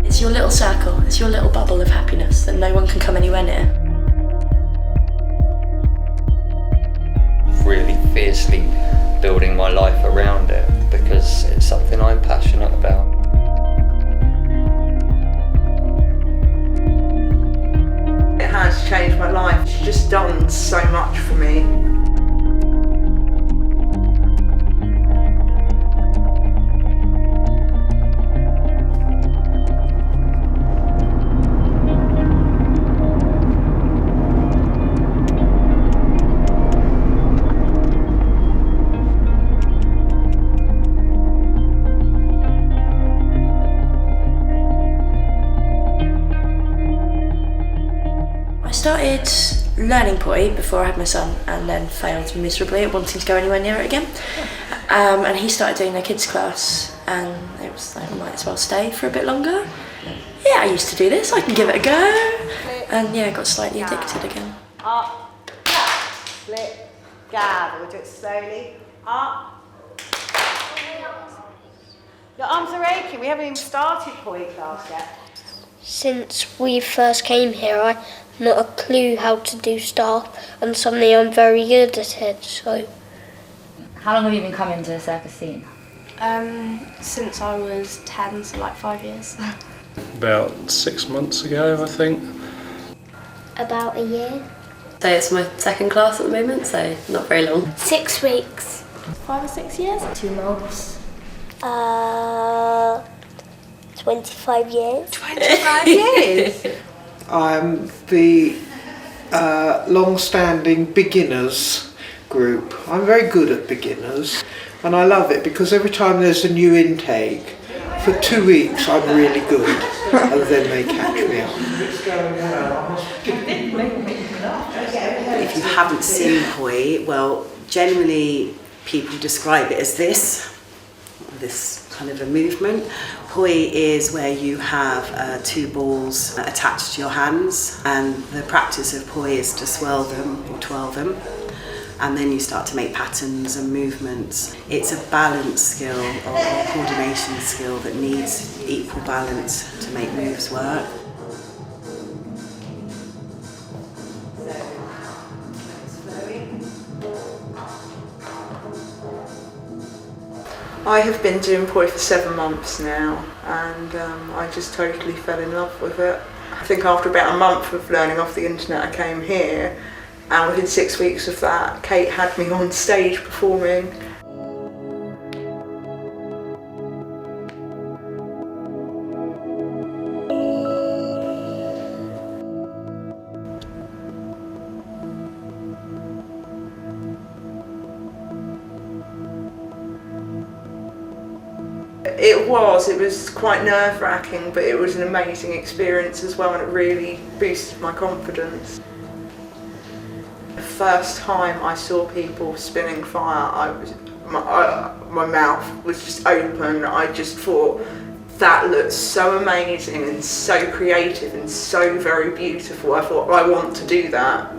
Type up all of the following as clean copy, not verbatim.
It's your little circle, it's your little bubble of happiness that no one can come anywhere near. Really fiercely building my life around it because it's something I'm passionate about. It has changed my life. It's just done so much for me. I started learning Poi before I had my son and then failed miserably at wanting to go anywhere near it again. And he started doing a kids class and it was like, I might as well stay for a bit longer. Yeah, I used to do this, I can give it a go. And yeah, I got slightly addicted again. Up, tap, flip, gab. We'll do it slowly. Up. Your arms are aching. We haven't even started Poi class yet. Since we first came here, I've not a clue how to do stuff, and suddenly I'm very good at it, so... How long have you been coming to the circus scene? Since I was 10, so like 5 years. About 6 months ago, I think. About a year. So it's my second class at the moment, so not very long. 6 weeks. 5 or 6 years? 2 months. 25 years. 25 years? I'm the long-standing beginners group. I'm very good at beginners and I love it because every time there's a new intake, for 2 weeks I'm really good and then they catch me up. If you haven't seen Poi, well, generally people describe it as this kind of a movement. Poi is where you have 2 balls attached to your hands, and the practice of Poi is to swirl them or twirl them, and then you start to make patterns and movements. It's a balance skill or coordination skill that needs equal balance to make moves work. I have been doing Poi for 7 months now and I just totally fell in love with it. I think after about a month of learning off the internet I came here, and within 6 weeks of that Kate had me on stage performing. It was quite nerve-wracking, but it was an amazing experience as well, and it really boosted my confidence. The first time I saw people spinning fire, my mouth was just open. I just thought, that looks so amazing and so creative and so very beautiful. I thought, I want to do that.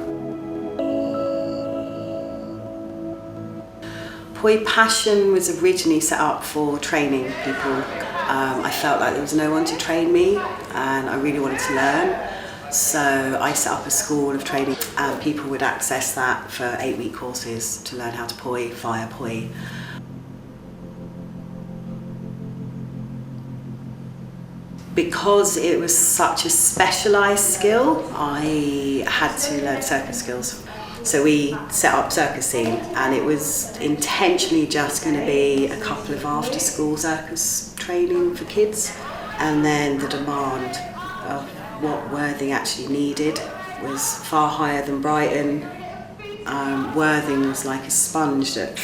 Poi Passion was originally set up for training people. I felt like there was no one to train me and I really wanted to learn. So I set up a school of training and people would access that for 8-week courses to learn how to Poi, fire Poi. Because it was such a specialised skill, I had to learn circus skills. So we set up Circus Scene and it was intentionally just going to be a couple of after-school circus training for kids. And then the demand of what Worthing actually needed was far higher than Brighton. Worthing was like a sponge that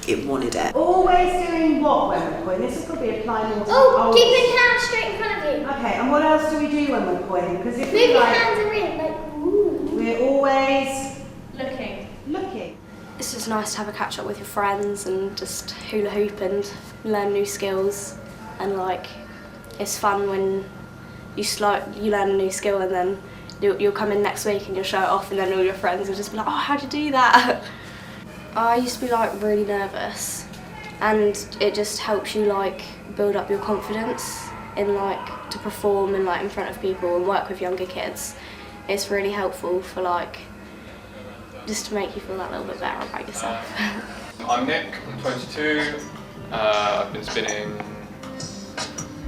it wanted it. Always doing what when we're pointing? This could be applying more to Keeping hands straight in front of you. Okay, and what else do we do when we're pointing? Because if Move your like, hands around, like, ooh. we're always Looking. looking. This is just nice to have a catch up with your friends and just hula hoop and learn new skills. And like, it's fun when you learn a new skill and then you'll come in next week and you'll show it off, and then all your friends will just be like, oh, how'd you do that? I used to be like really nervous, and it just helps you like build up your confidence in like to perform and like in front of people and work with younger kids. It's really helpful for like just to make you feel that little bit better about yourself. I'm Nick, I'm 22. I've been spinning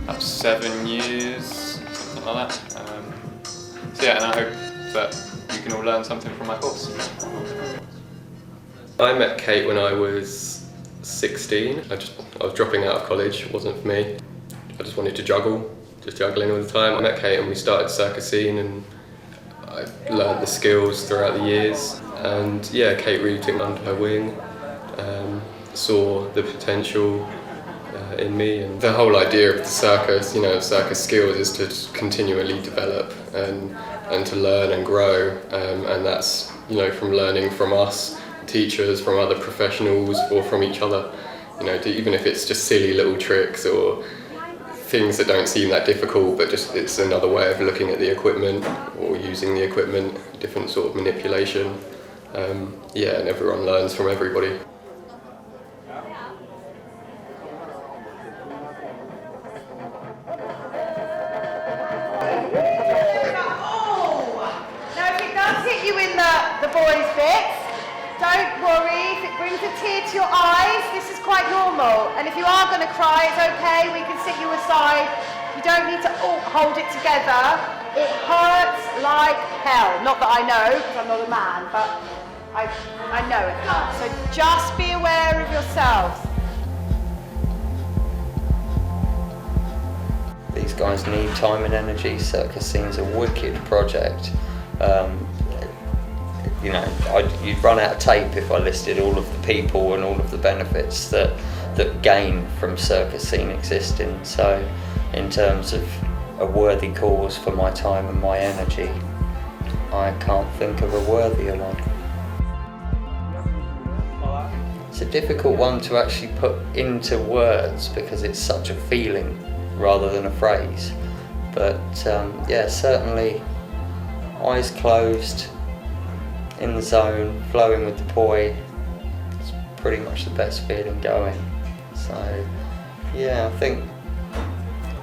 about 7 years, something like that. So yeah, and I hope that you can all learn something from my course. I met Kate when I was 16. I was dropping out of college, it wasn't for me. I just wanted to juggle, just juggling all the time. I met Kate and we started circus scene, and I learned the skills throughout the years. And yeah, Kate really took me under her wing, saw the potential in me, and the whole idea of the circus, circus skills is to continually develop and to learn and grow, and that's from learning from us, teachers, from other professionals, or from each other. Even if it's just silly little tricks or things that don't seem that difficult, but just it's another way of looking at the equipment or using the equipment, different sort of manipulation. Yeah, and everyone learns from everybody. The boys' bits. Don't worry, if it brings a tear to your eyes, this is quite normal. And if you are going to cry, it's okay, we can sit you aside. You don't need to hold it together. It hurts like hell. Not that I know, because I'm not a man, but I know it hurts. So just be aware of yourselves. These guys need time and energy. Circus scene's a wicked project. You'd run out of tape if I listed all of the people and all of the benefits that gain from circus scene existing. So in terms of a worthy cause for my time and my energy, I can't think of a worthier one. It's a difficult one to actually put into words because it's such a feeling rather than a phrase. But yeah, certainly eyes closed, in the zone, flowing with the poi, it's pretty much the best feeling going. So yeah, I think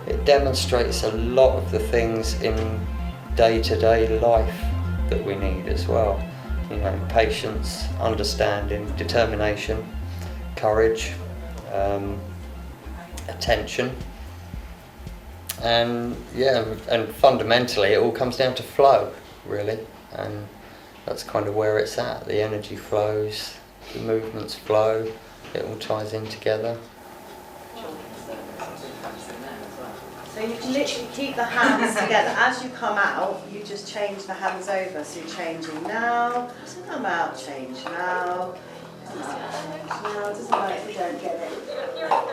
it demonstrates a lot of the things in day-to-day life that we need as well. Patience, understanding, determination, courage, attention, and fundamentally it all comes down to flow, really. And that's kind of where it's at. The energy flows, the movements flow, it all ties in together. So you can literally keep the hands together. As you come out, you just change the hands over. So you're changing now, come out, change now. Now, it doesn't matter if you don't get it.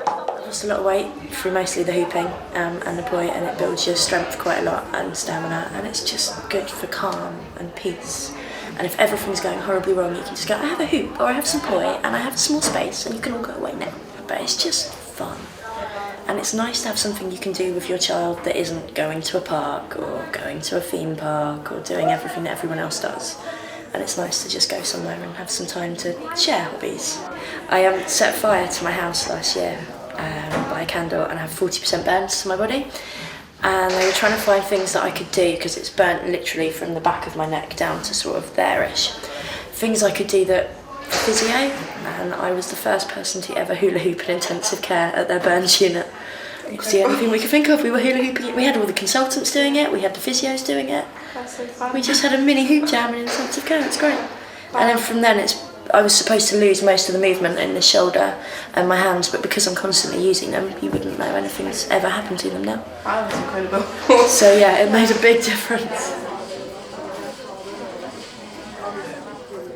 I've lost a lot of weight through mostly the hooping and the poi, and it builds your strength quite a lot and stamina, and it's just good for calm and peace. And if everything's going horribly wrong, you can just go, I have a hoop, or I have some poi, and I have a small space, and you can all go away now. But it's just fun. And it's nice to have something you can do with your child that isn't going to a park or going to a theme park or doing everything that everyone else does. And it's nice to just go somewhere and have some time to share hobbies. I set fire to my house last year by a candle, and I have 40% burns to my body. And they were trying to find things that I could do because it's burnt literally from the back of my neck down to sort of there-ish. Things I could do that physio, and I was the first person to ever hula hoop in intensive care at their burns unit. It was the only thing we could think of. We were hula hooping it. We had all the consultants doing it. We had the physios doing it. That's so fun. We just had a mini hoop jam in intensive care. It's great. And then from then, I was supposed to lose most of the movement in the shoulder and my hands, but because I'm constantly using them, you wouldn't know anything's ever happened to them now. Wow, that's incredible. So yeah, it made a big difference.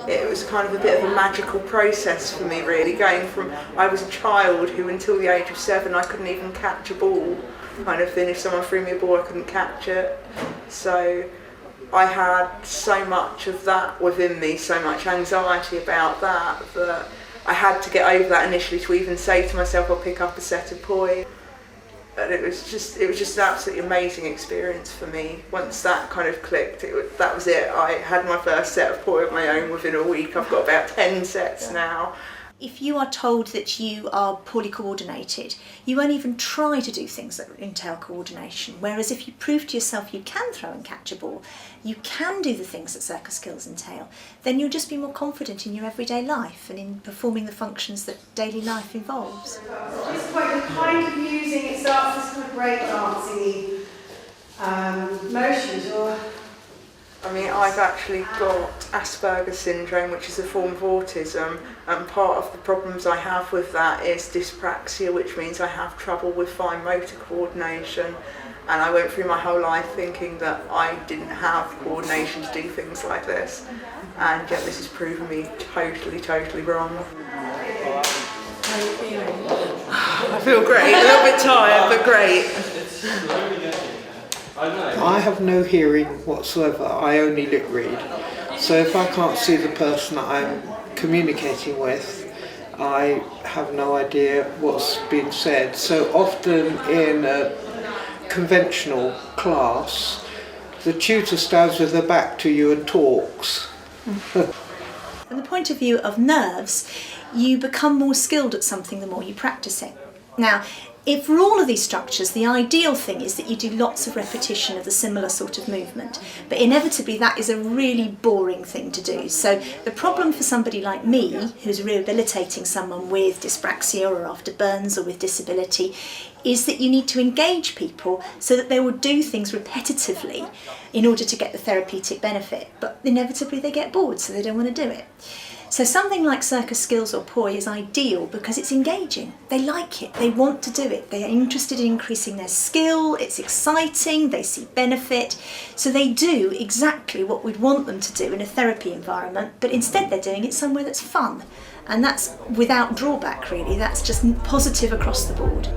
It was kind of a bit of a magical process for me, really, going from, I was a child who until the age of 7 I couldn't even catch a ball, kind of thing. If someone threw me a ball I couldn't catch it. So I had so much of that within me, so much anxiety about that I had to get over that initially to even say to myself, I'll pick up a set of poi. And it was just an absolutely amazing experience for me. Once that kind of clicked, that was it. I had my first set of poi of my own within a week. I've got about 10 sets now. If you are told that you are poorly coordinated, you won't even try to do things that entail coordination. Whereas if you prove to yourself you can throw and catch a ball, you can do the things that circus skills entail, then you'll just be more confident in your everyday life and in performing the functions that daily life involves. Just quite the kind of using it starts as kind of break dancing motions or. I mean, I've actually got Asperger's syndrome, which is a form of autism, and part of the problems I have with that is dyspraxia, which means I have trouble with fine motor coordination. And I went through my whole life thinking that I didn't have coordination to do things like this. And yet this has proven me totally wrong. How are you feeling? I feel great, a little bit tired, but great. I have no hearing whatsoever, I only lip read. So if I can't see the person that I'm communicating with, I have no idea what's being said. So often in a conventional class, the tutor stands with their back to you and talks. From the point of view of nerves, you become more skilled at something the more you practice it. Now, if for all of these structures, the ideal thing is that you do lots of repetition of the similar sort of movement, but inevitably that is a really boring thing to do. So the problem for somebody like me, who's rehabilitating someone with dyspraxia or after burns or with disability, is that you need to engage people so that they will do things repetitively in order to get the therapeutic benefit, but inevitably they get bored, so they don't want to do it. So something like circus skills or poi is ideal because it's engaging. They like it, they want to do it, they are interested in increasing their skill, it's exciting, they see benefit. So they do exactly what we'd want them to do in a therapy environment, but instead they're doing it somewhere that's fun. And that's without drawback really, that's just positive across the board.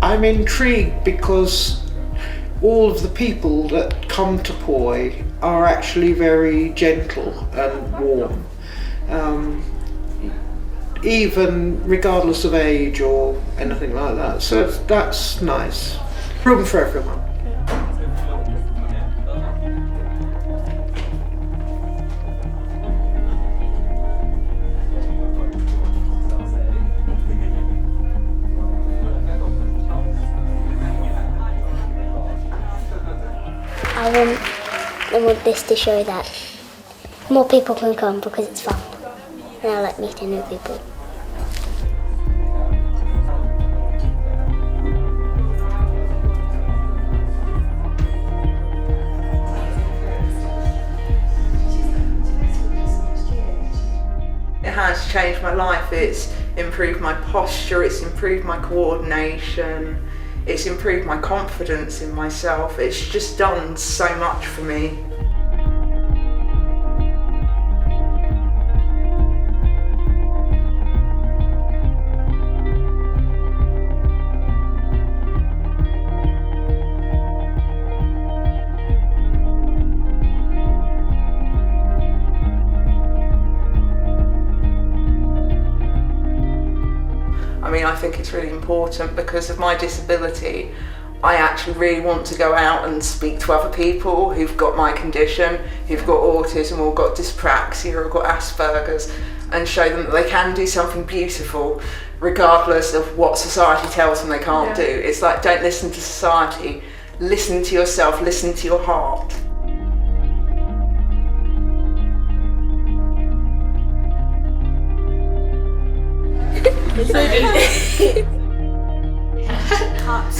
I'm intrigued because all of the people that come to poi are actually very gentle and warm, even regardless of age or anything like that. So that's nice. Room for everyone. I want this to show that more people can come because it's fun and I like meeting new people. It has changed my life. It's improved my posture, it's improved my coordination, it's improved my confidence in myself. It's just done so much for me. I think it's really important because of my disability. I actually really want to go out and speak to other people who've got my condition, who've got autism or got dyspraxia or got Asperger's, and show them that they can do something beautiful regardless of what society tells them they can't do. It's like, don't listen to society, listen to yourself, listen to your heart. Cups.